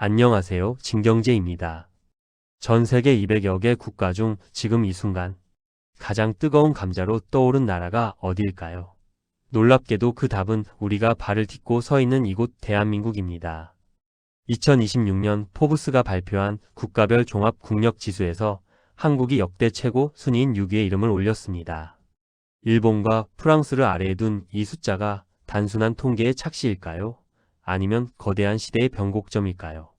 안녕하세요. 진경재입니다. 전 세계 200여 개 국가 중 지금 이 순간 가장 뜨거운 감자로 떠오른 나라가 어디일까요? 놀랍게도 그 답은 우리가 발을 딛고 서 있는 이곳 대한민국입니다. 2026년 포브스가 발표한 국가별 종합 국력 지수에서 한국이 역대 최고 순위인 6위에 이름을 올렸습니다. 일본과 프랑스를 아래에 둔 이 숫자가 단순한 통계의 착시일까요? 아니면 거대한 시대의 변곡점일까요?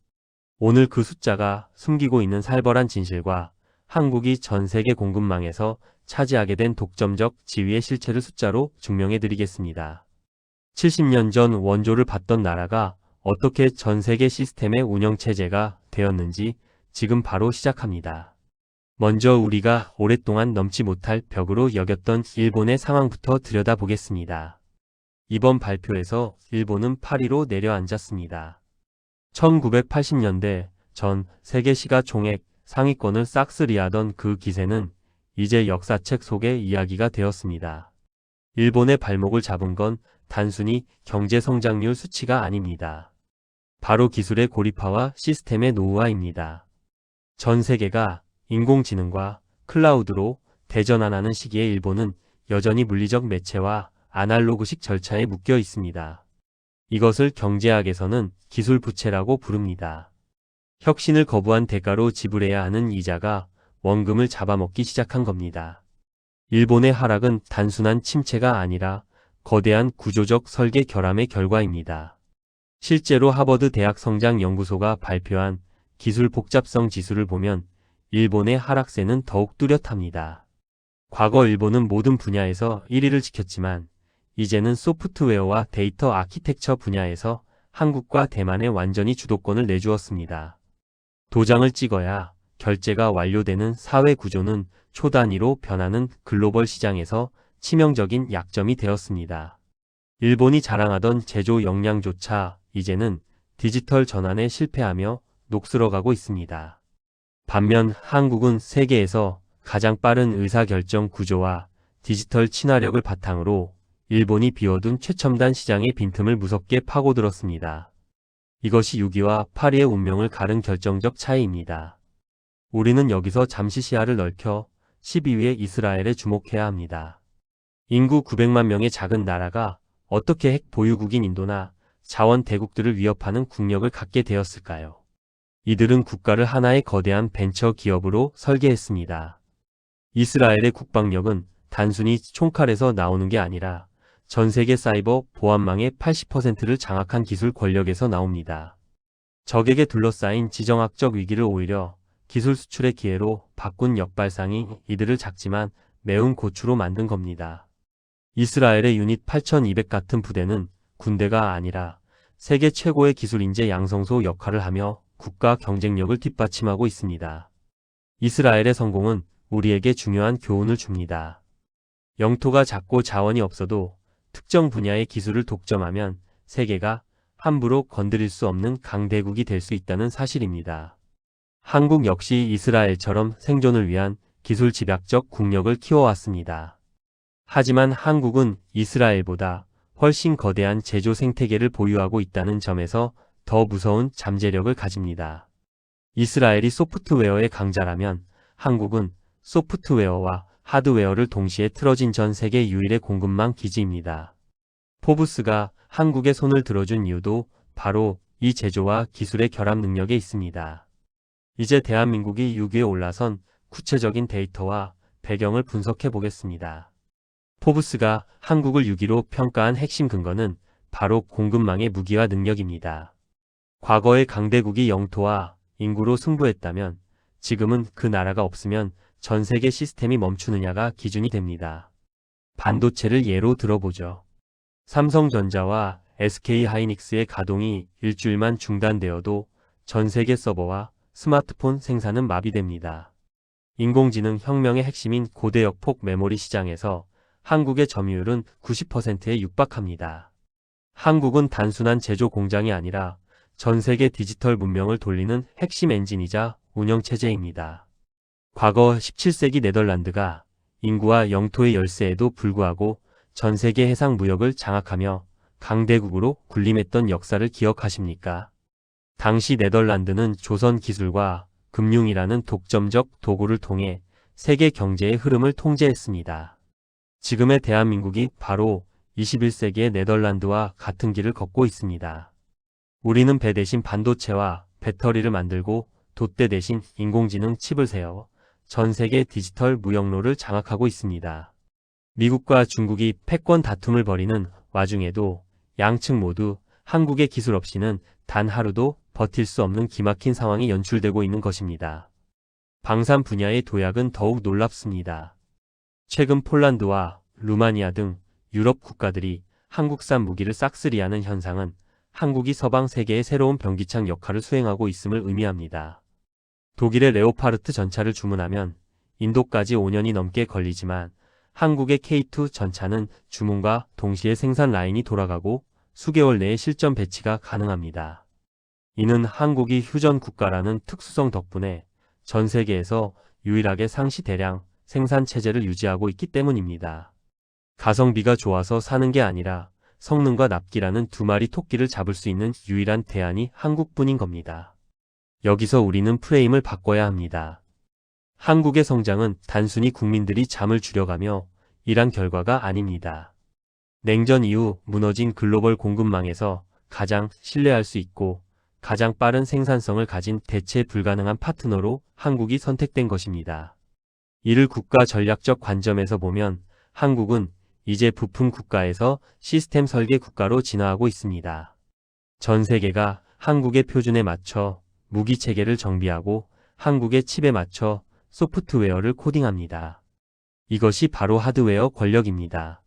오늘 그 숫자가 숨기고 있는 살벌한 진실과 한국이 전 세계 공급망에서 차지하게 된 독점적 지위의 실체를 숫자로 증명해 드리겠습니다. 70년 전 원조를 받던 나라가 어떻게 전 세계 시스템의 운영체제가 되었는지 지금 바로 시작합니다. 먼저 우리가 오랫동안 넘지 못할 벽으로 여겼던 일본의 상황부터 들여다보겠습니다. 이번 발표에서 일본은 8위로 내려앉았습니다. 1980년대 전 세계 시가총액 상위권을 싹쓸이하던 그 기세는 이제 역사책 속의 이야기가 되었습니다. 일본의 발목을 잡은 건 단순히 경제 성장률 수치가 아닙니다. 바로 기술의 고립화와 시스템의 노후화입니다. 전 세계가 인공지능과 클라우드로 대전환하는 시기에 일본은 여전히 물리적 매체와 아날로그식 절차에 묶여 있습니다. 이것을 경제학에서는 기술 부채라고 부릅니다. 혁신을 거부한 대가로 지불해야 하는 이자가 원금을 잡아먹기 시작한 겁니다. 일본의 하락은 단순한 침체가 아니라 거대한 구조적 설계 결함의 결과입니다. 실제로 하버드 대학 성장연구소가 발표한 기술 복잡성 지수를 보면 일본의 하락세는 더욱 뚜렷합니다. 과거 일본은 모든 분야에서 1위를 지켰지만 이제는 소프트웨어와 데이터 아키텍처 분야에서 한국과 대만에 완전히 주도권을 내주었습니다. 도장을 찍어야 결제가 완료되는 사회 구조는 초단위로 변하는 글로벌 시장에서 치명적인 약점이 되었습니다. 일본이 자랑하던 제조 역량조차 이제는 디지털 전환에 실패하며 녹슬어가고 있습니다. 반면 한국은 세계에서 가장 빠른 의사결정 구조와 디지털 친화력을 바탕으로 일본이 비워둔 최첨단 시장의 빈틈을 무섭게 파고들었습니다. 이것이 6위와 8위의 운명을 가른 결정적 차이입니다. 우리는 여기서 잠시 시야를 넓혀 12위의 이스라엘에 주목해야 합니다. 인구 900만 명의 작은 나라가 어떻게 핵 보유국인 인도나 자원 대국들을 위협하는 국력을 갖게 되었을까요? 이들은 국가를 하나의 거대한 벤처 기업으로 설계했습니다. 이스라엘의 국방력은 단순히 총칼에서 나오는 게 아니라 전 세계 사이버 보안망의 80%를 장악한 기술 권력에서 나옵니다. 적에게 둘러싸인 지정학적 위기를 오히려 기술 수출의 기회로 바꾼 역발상이 이들을 작지만 매운 고추로 만든 겁니다. 이스라엘의 유닛 8200 같은 부대는 군대가 아니라 세계 최고의 기술 인재 양성소 역할을 하며 국가 경쟁력을 뒷받침하고 있습니다. 이스라엘의 성공은 우리에게 중요한 교훈을 줍니다. 영토가 작고 자원이 없어도 특정 분야의 기술을 독점하면 세계가 함부로 건드릴 수 없는 강대국이 될 수 있다는 사실입니다. 한국 역시 이스라엘처럼 생존을 위한 기술 집약적 국력을 키워왔습니다. 하지만 한국은 이스라엘보다 훨씬 거대한 제조 생태계를 보유하고 있다는 점에서 더 무서운 잠재력을 가집니다. 이스라엘이 소프트웨어의 강자라면 한국은 소프트웨어와 하드웨어를 동시에 틀어진 전 세계 유일의 공급망 기지입니다. 포브스가 한국에 손을 들어준 이유도 바로 이 제조와 기술의 결합 능력에 있습니다. 이제 대한민국이 6위에 올라선 구체적인 데이터와 배경을 분석해 보겠습니다. 포브스가 한국을 6위로 평가한 핵심 근거는 바로 공급망의 무기화 능력입니다. 과거의 강대국이 영토와 인구로 승부했다면 지금은 그 나라가 없으면 전 세계 시스템이 멈추느냐가 기준이 됩니다. 반도체를 예로 들어보죠. 삼성전자와 SK하이닉스의 가동이 일주일만 중단되어도 전 세계 서버와 스마트폰 생산은 마비됩니다. 인공지능 혁명의 핵심인 고대역폭 메모리 시장에서 한국의 점유율은 90%에 육박합니다. 한국은 단순한 제조 공장이 아니라 전 세계 디지털 문명을 돌리는 핵심 엔진이자 운영체제입니다. 과거 17세기 네덜란드가 인구와 영토의 열세에도 불구하고 전 세계 해상 무역을 장악하며 강대국으로 군림했던 역사를 기억하십니까? 당시 네덜란드는 조선 기술과 금융이라는 독점적 도구를 통해 세계 경제의 흐름을 통제했습니다. 지금의 대한민국이 바로 21세기의 네덜란드와 같은 길을 걷고 있습니다. 우리는 배 대신 반도체와 배터리를 만들고 돛대 대신 인공지능 칩을 세워 전 세계 디지털 무역로를 장악하고 있습니다. 미국과 중국이 패권 다툼을 벌이는 와중에도 양측 모두 한국의 기술 없이는 단 하루도 버틸 수 없는 기막힌 상황이 연출되고 있는 것입니다. 방산 분야의 도약은 더욱 놀랍습니다. 최근 폴란드와 루마니아 등 유럽 국가들이 한국산 무기를 싹쓸이하는 현상은 한국이 서방 세계의 새로운 변기창 역할을 수행하고 있음을 의미합니다. 독일의 레오파르트 전차를 주문하면 인도까지 5년이 넘게 걸리지만 한국의 K2 전차는 주문과 동시에 생산 라인이 돌아가고 수개월 내에 실전 배치가 가능합니다. 이는 한국이 휴전 국가라는 특수성 덕분에 전 세계에서 유일하게 상시 대량 생산 체제를 유지하고 있기 때문입니다. 가성비가 좋아서 사는 게 아니라 성능과 납기라는 두 마리 토끼를 잡을 수 있는 유일한 대안이 한국뿐인 겁니다. 여기서 우리는 프레임을 바꿔야 합니다. 한국의 성장은 단순히 국민들이 잠을 줄여가며 일한 결과가 아닙니다. 냉전 이후 무너진 글로벌 공급망에서 가장 신뢰할 수 있고 가장 빠른 생산성을 가진 대체 불가능한 파트너로 한국이 선택된 것입니다. 이를 국가 전략적 관점에서 보면 한국은 이제 부품 국가에서 시스템 설계 국가로 진화하고 있습니다. 전 세계가 한국의 표준에 맞춰 무기 체계를 정비하고 한국의 칩에 맞춰 소프트웨어를 코딩합니다. 이것이 바로 하드웨어 권력입니다.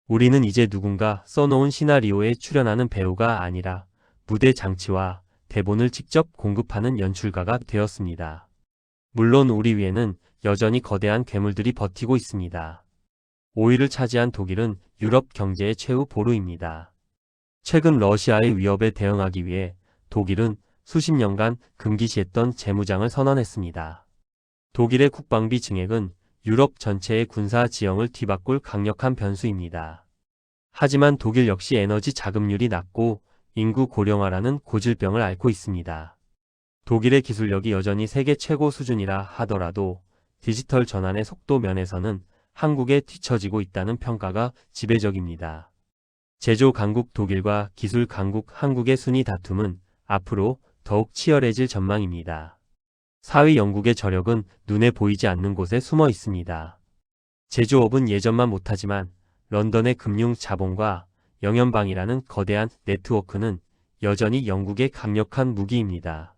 우리는 이제 누군가 써놓은 시나리오에 출연하는 배우가 아니라 무대 장치와 대본을 직접 공급하는 연출가가 되었습니다. 물론 우리 위에는 여전히 거대한 괴물들이 버티고 있습니다. 5위를 차지한 독일은 유럽 경제의 최후 보루입니다. 최근 러시아의 위협에 대응하기 위해 독일은 수십 년간 금기시했던 재무장을 선언했습니다. 독일의 국방비 증액은 유럽 전체의 군사 지형을 뒤바꿀 강력한 변수입니다. 하지만 독일 역시 에너지 자급률이 낮고 인구 고령화라는 고질병을 앓고 있습니다. 독일의 기술력이 여전히 세계 최고 수준이라 하더라도 디지털 전환의 속도 면에서는 한국에 뒤처지고 있다는 평가가 지배적입니다. 제조 강국 독일과 기술 강국 한국의 순위 다툼은 앞으로 더욱 치열해질 전망입니다. 4위 영국의 저력은 눈에 보이지 않는 곳에 숨어 있습니다. 제조업은 예전만 못하지만 런던의 금융 자본과 영연방이라는 거대한 네트워크는 여전히 영국의 강력한 무기입니다.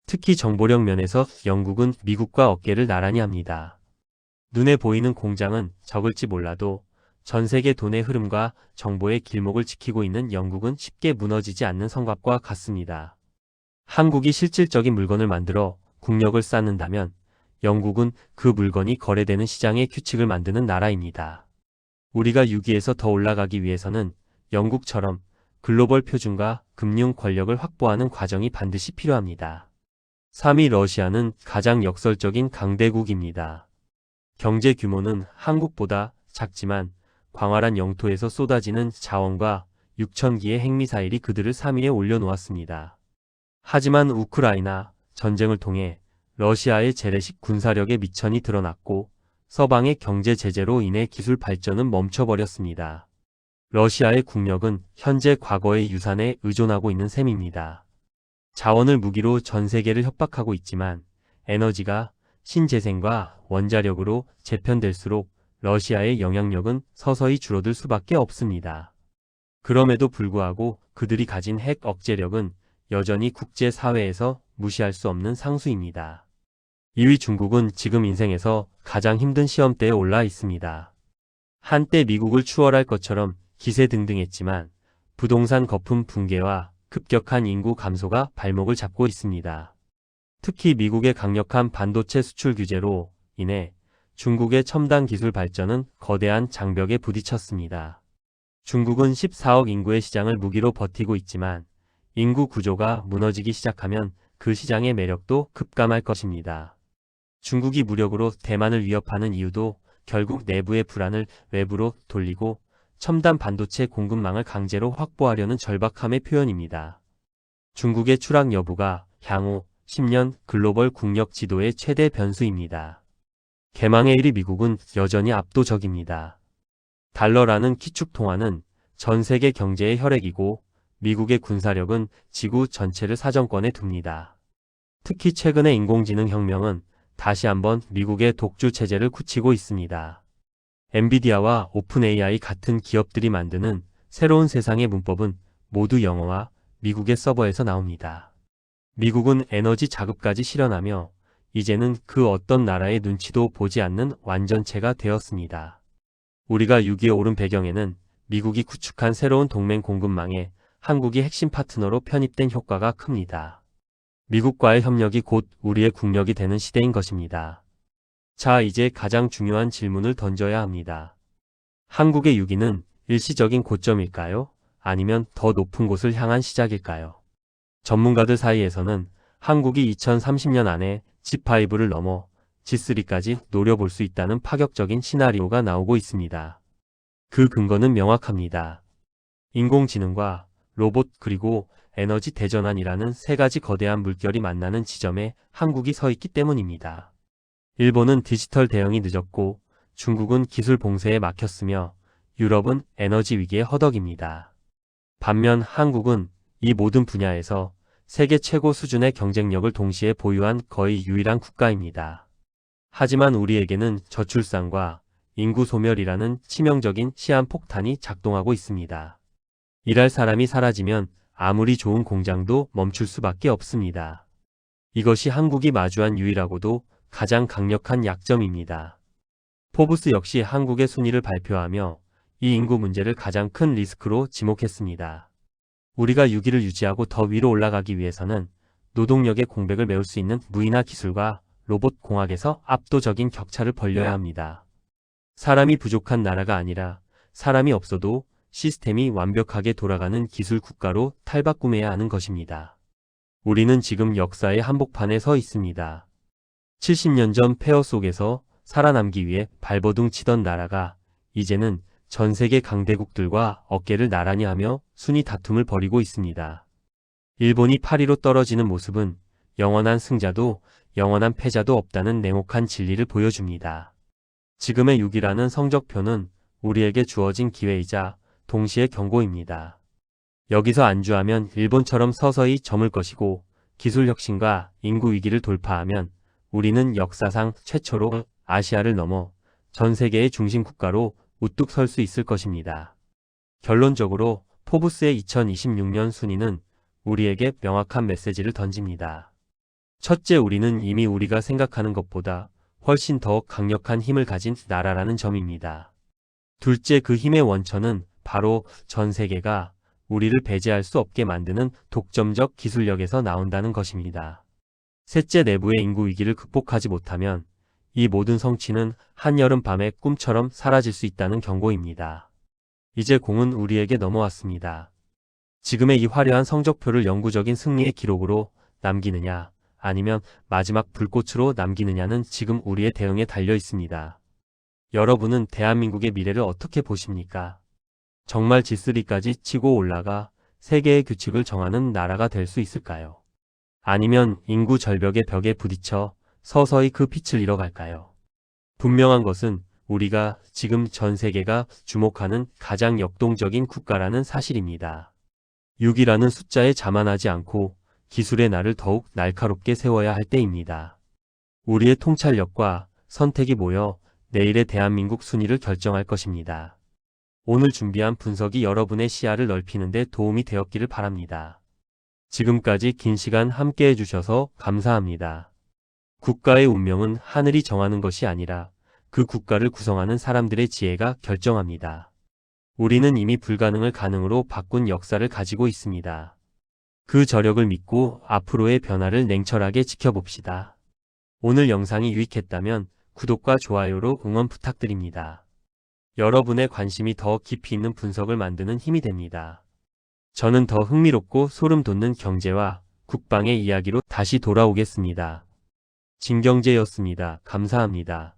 특히 정보력 면에서 영국은 미국과 어깨를 나란히 합니다. 눈에 보이는 공장은 적을지 몰라도 전 세계 돈의 흐름과 정보의 길목을 지키고 있는 영국은 쉽게 무너지지 않는 성곽과 같습니다. 한국이 실질적인 물건을 만들어 국력을 쌓는다면 영국은 그 물건이 거래되는 시장의 규칙을 만드는 나라입니다. 우리가 6위에서 더 올라가기 위해서는 영국처럼 글로벌 표준과 금융 권력을 확보하는 과정이 반드시 필요합니다. 3위 러시아는 가장 역설적인 강대국입니다. 경제 규모는 한국보다 작지만 광활한 영토에서 쏟아지는 자원과 6,000기의 핵미사일이 그들을 3위에 올려놓았습니다. 하지만 우크라이나 전쟁을 통해 러시아의 재래식 군사력의 미천이 드러났고 서방의 경제 제재로 인해 기술 발전은 멈춰버렸습니다. 러시아의 국력은 현재 과거의 유산에 의존하고 있는 셈입니다. 자원을 무기로 전 세계를 협박하고 있지만 에너지가 신재생과 원자력으로 재편될수록 러시아의 영향력은 서서히 줄어들 수밖에 없습니다. 그럼에도 불구하고 그들이 가진 핵 억제력은 여전히 국제사회에서 무시할 수 없는 상수입니다. 2위 중국은 지금 인생에서 가장 힘든 시험대에 올라 있습니다. 한때 미국을 추월할 것처럼 기세등등했지만 부동산 거품 붕괴와 급격한 인구 감소가 발목을 잡고 있습니다. 특히 미국의 강력한 반도체 수출 규제로 인해 중국의 첨단 기술 발전은 거대한 장벽에 부딪혔습니다. 중국은 14억 인구의 시장을 무기로 버티고 있지만 인구 구조가 무너지기 시작하면 그 시장의 매력도 급감할 것입니다. 중국이 무력으로 대만을 위협하는 이유도 결국 내부의 불안을 외부로 돌리고 첨단 반도체 공급망을 강제로 확보하려는 절박함의 표현입니다. 중국의 추락 여부가 향후 10년 글로벌 국력 지도의 최대 변수입니다. 개망의 1위 미국은 여전히 압도적입니다. 달러라는 기축 통화는 전 세계 경제의 혈액이고 미국의 군사력은 지구 전체를 사정권에 둡니다. 특히 최근의 인공지능 혁명은 다시 한번 미국의 독주 체제를 굳히고 있습니다. 엔비디아와 오픈AI 같은 기업들이 만드는 새로운 세상의 문법은 모두 영어와 미국의 서버에서 나옵니다. 미국은 에너지 자급까지 실현하며 이제는 그 어떤 나라의 눈치도 보지 않는 완전체가 되었습니다. 우리가 6.25 오른 배경에는 미국이 구축한 새로운 동맹 공급망에 한국이 핵심 파트너로 편입된 효과가 큽니다. 미국과의 협력이 곧 우리의 국력이 되는 시대인 것입니다. 자, 이제 가장 중요한 질문을 던져야 합니다. 한국의 6위는 일시적인 고점일까요? 아니면 더 높은 곳을 향한 시작일까요? 전문가들 사이에서는 한국이 2030년 안에 G5를 넘어 G3까지 노려볼 수 있다는 파격적인 시나리오가 나오고 있습니다. 그 근거는 명확합니다. 인공지능과 로봇 그리고 에너지 대전환이라는 세 가지 거대한 물결이 만나는 지점에 한국이 서 있기 때문입니다. 일본은 디지털 대응이 늦었고 중국은 기술 봉쇄에 막혔으며 유럽은 에너지 위기에 허덕입니다. 반면 한국은 이 모든 분야에서 세계 최고 수준의 경쟁력을 동시에 보유한 거의 유일한 국가입니다. 하지만 우리에게는 저출산과 인구 소멸이라는 치명적인 시한폭탄이 작동하고 있습니다. 일할 사람이 사라지면 아무리 좋은 공장도 멈출 수밖에 없습니다. 이것이 한국이 마주한 유일하고도 가장 강력한 약점입니다. 포브스 역시 한국의 순위를 발표하며 이 인구 문제를 가장 큰 리스크로 지목했습니다. 우리가 6위를 유지하고 더 위로 올라가기 위해서는 노동력의 공백을 메울 수 있는 무인화 기술과 로봇 공학에서 압도적인 격차를 벌려야 합니다. 사람이 부족한 나라가 아니라 사람이 없어도 시스템이 완벽하게 돌아가는 기술 국가로 탈바꿈해야 하는 것입니다. 우리는 지금 역사의 한복판에 서 있습니다. 70년 전 폐허 속에서 살아남기 위해 발버둥 치던 나라가 이제는 전 세계 강대국들과 어깨를 나란히 하며 순위 다툼을 벌이고 있습니다. 일본이 8위로 떨어지는 모습은 영원한 승자도 영원한 패자도 없다는 냉혹한 진리를 보여줍니다. 지금의 6위라는 성적표는 우리에게 주어진 기회이자 동시에 경고입니다. 여기서 안주하면 일본처럼 서서히 저물 것이고 기술 혁신과 인구 위기를 돌파하면 우리는 역사상 최초로 아시아를 넘어 전 세계의 중심 국가로 우뚝 설 수 있을 것입니다. 결론적으로 포브스의 2026년 순위는 우리에게 명확한 메시지를 던집니다. 첫째, 우리는 이미 우리가 생각하는 것보다 훨씬 더 강력한 힘을 가진 나라라는 점입니다. 둘째, 그 힘의 원천은 바로 전 세계가 우리를 배제할 수 없게 만드는 독점적 기술력에서 나온다는 것입니다. 셋째, 내부의 인구 위기를 극복하지 못하면 이 모든 성취는 한여름밤의 꿈처럼 사라질 수 있다는 경고입니다. 이제 공은 우리에게 넘어왔습니다. 지금의 이 화려한 성적표를 영구적인 승리의 기록으로 남기느냐 아니면 마지막 불꽃으로 남기느냐는 지금 우리의 대응에 달려 있습니다. 여러분은 대한민국의 미래를 어떻게 보십니까? 정말 G3까지 치고 올라가 세계의 규칙을 정하는 나라가 될 수 있을까요? 아니면 인구 절벽의 벽에 부딪혀 서서히 그 빛을 잃어갈까요? 분명한 것은 우리가 지금 전 세계가 주목하는 가장 역동적인 국가라는 사실입니다. 6이라는 숫자에 자만하지 않고 기술의 날을 더욱 날카롭게 세워야 할 때입니다. 우리의 통찰력과 선택이 모여 내일의 대한민국 순위를 결정할 것입니다. 오늘 준비한 분석이 여러분의 시야를 넓히는 데 도움이 되었기를 바랍니다. 지금까지 긴 시간 함께 해주셔서 감사합니다. 국가의 운명은 하늘이 정하는 것이 아니라 그 국가를 구성하는 사람들의 지혜가 결정합니다. 우리는 이미 불가능을 가능으로 바꾼 역사를 가지고 있습니다. 그 저력을 믿고 앞으로의 변화를 냉철하게 지켜봅시다. 오늘 영상이 유익했다면 구독과 좋아요로 응원 부탁드립니다. 여러분의 관심이 더 깊이 있는 분석을 만드는 힘이 됩니다. 저는 더 흥미롭고 소름 돋는 경제와 국방의 이야기로 다시 돌아오겠습니다. 진경재였습니다. 감사합니다.